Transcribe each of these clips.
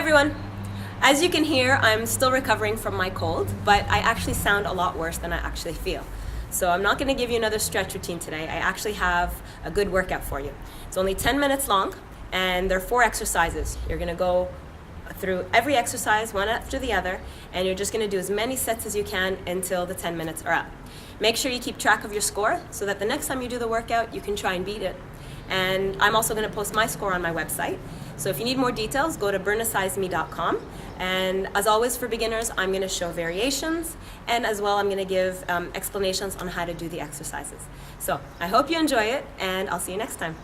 everyone. As you can hear, I'm still recovering from my cold, but I actually sound a lot worse than I actually feel. So I'm not going to give you another stretch routine today. I actually have a good workout for you. It's only 10 minutes long, and there are 4 exercises. You're going to go through every exercise one after the other, and you're just going to do as many sets as you can until the 10 minutes are up. Make sure you keep track of your score so that the next time you do the workout, you can try and beat it. And I'm also going to post my score on my website. So if you need more details, go to bernadette.me. And as always for beginners, I'm going to show variations, and as well I'm going to give explanations on how to do the exercises. So I hope you enjoy it, and I'll see you next time.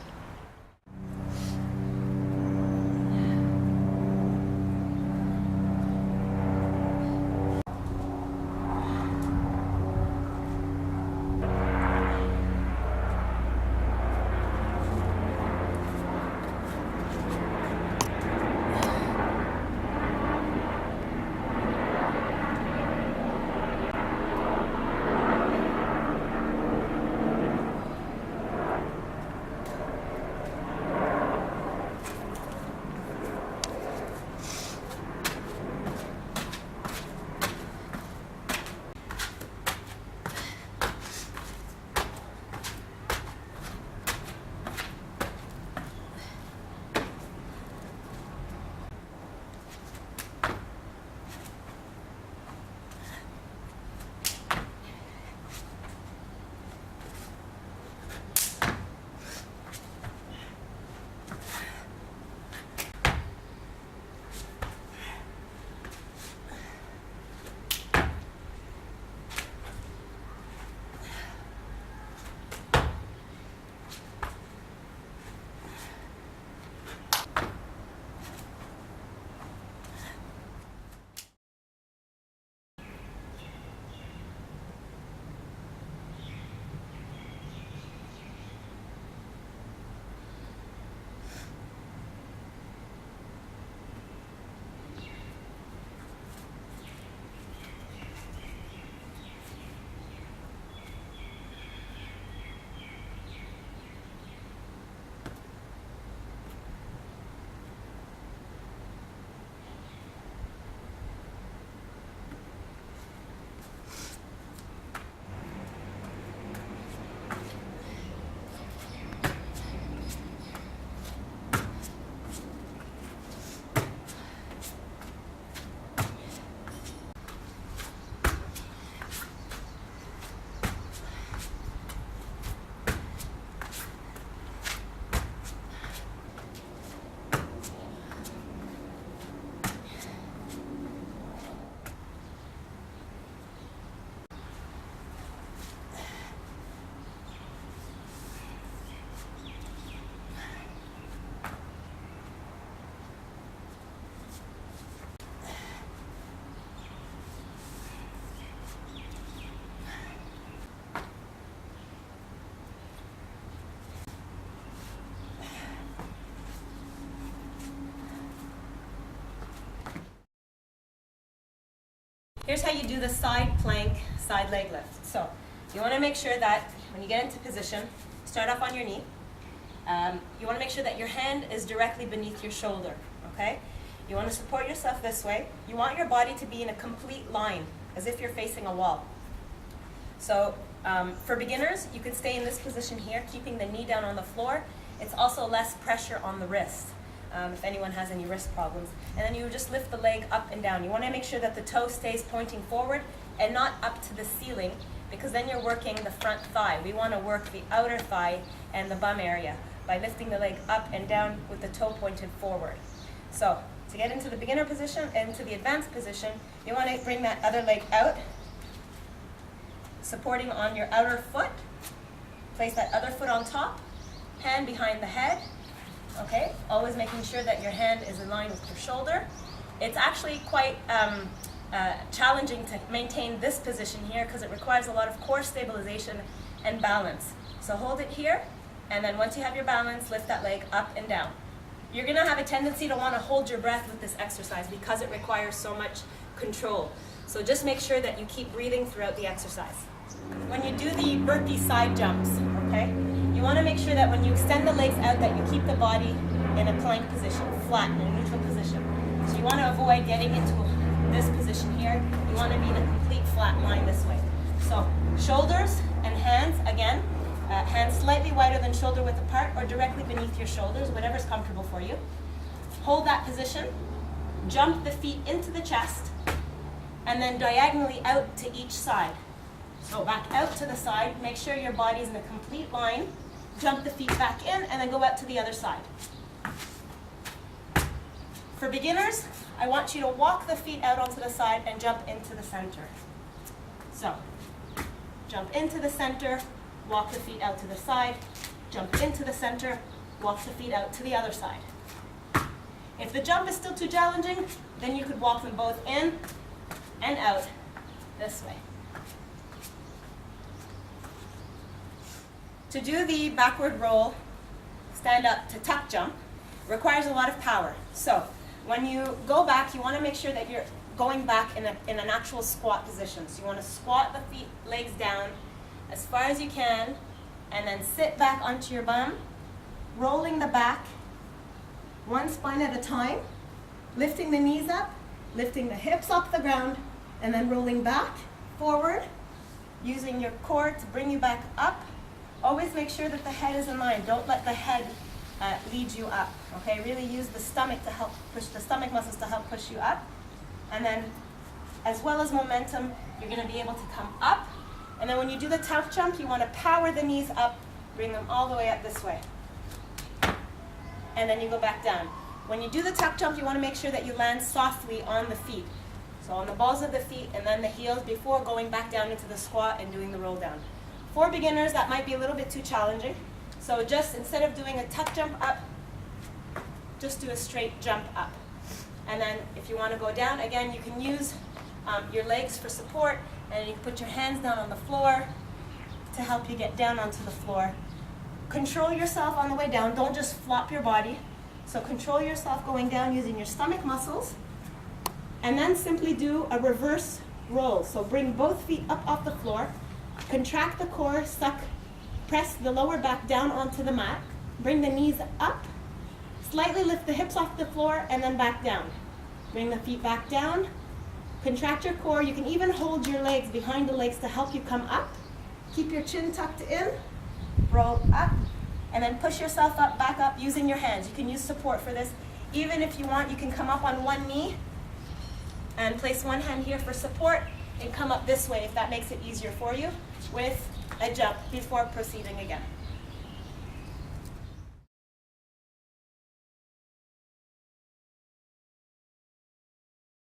Here's how you do the side plank, side leg lift. So you want to make sure that when you get into position, start off on your knee. You want to make sure that your hand is directly beneath your shoulder, okay? You want to support yourself this way. You want your body to be in a complete line, as if you're facing a wall. So for beginners, you can stay in this position here, keeping the knee down on the floor. It's also less pressure on the wrist. If anyone has any wrist problems. And then you just lift the leg up and down. You want to make sure that the toe stays pointing forward and not up to the ceiling, because then you're working the front thigh. We want to work the outer thigh and the bum area by lifting the leg up and down with the toe pointed forward. So to get into the beginner position and to the advanced position, you want to bring that other leg out, supporting on your outer foot. Place that other foot on top, hand behind the head. Okay, always making sure that your hand is in line with your shoulder. It's actually quite challenging to maintain this position here because it requires a lot of core stabilization and balance. So hold it here, and then once you have your balance, lift that leg up and down. You're going to have a tendency to want to hold your breath with this exercise because it requires so much control. So just make sure that you keep breathing throughout the exercise. When you do the burpee side jumps, okay, you want to make sure that when you extend the legs out that you keep the body in a plank position, flat, in a neutral position. So you you want to avoid getting into this position here. You want to be in a complete flat line this way. So shoulders and hands, again, hands slightly wider than shoulder width apart or directly beneath your shoulders, whatever's comfortable for you. Hold that position, jump the feet into the chest, and then diagonally out to each side. So back out to the side, make sure your body's in a complete line, jump the feet back in, and then go out to the other side. For beginners, I want you to walk the feet out onto the side and jump into the center. So, jump into the center, walk the feet out to the side, jump into the center, walk the feet out to the other side. If the jump is still too challenging, then you could walk them both in and out this way. To do the backward roll, stand up to tuck jump, requires a lot of power. So when you go back, you want to make sure that you're going back in an actual squat position. So you want to squat the feet, legs down as far as you can, and then sit back onto your bum, rolling the back, one spine at a time, lifting the knees up, lifting the hips off the ground, and then rolling back, forward, using your core to bring you back up. Always make sure that the head is in line. Don't let the head lead you up, okay? Really use the stomach to help push, the stomach muscles to help push you up. And then, as well as momentum, you're gonna be able to come up. And then when you do the tuck jump, you wanna power the knees up, bring them all the way up this way. And then you go back down. When you do the tuck jump, you wanna make sure that you land softly on the feet. So on the balls of the feet and then the heels before going back down into the squat and doing the roll down. For beginners, that might be a little bit too challenging. So just instead of doing a tuck jump up, just do a straight jump up. And then if you want to go down, again, you can use your legs for support, and you can put your hands down on the floor to help you get down onto the floor. Control yourself on the way down. Don't just flop your body. So control yourself going down using your stomach muscles. And then simply do a reverse roll. So bring both feet up off the floor. Contract the core, suck, press the lower back down onto the mat. Bring the knees up. Slightly lift the hips off the floor and then back down. Bring the feet back down. Contract your core. You can even hold your legs behind the legs to help you come up. Keep your chin tucked in. Roll up. And then push yourself up, back up using your hands. You can use support for this. Even if you want, you can come up on one knee and place one hand here for support and come up this way if that makes it easier for you with a jump before proceeding again.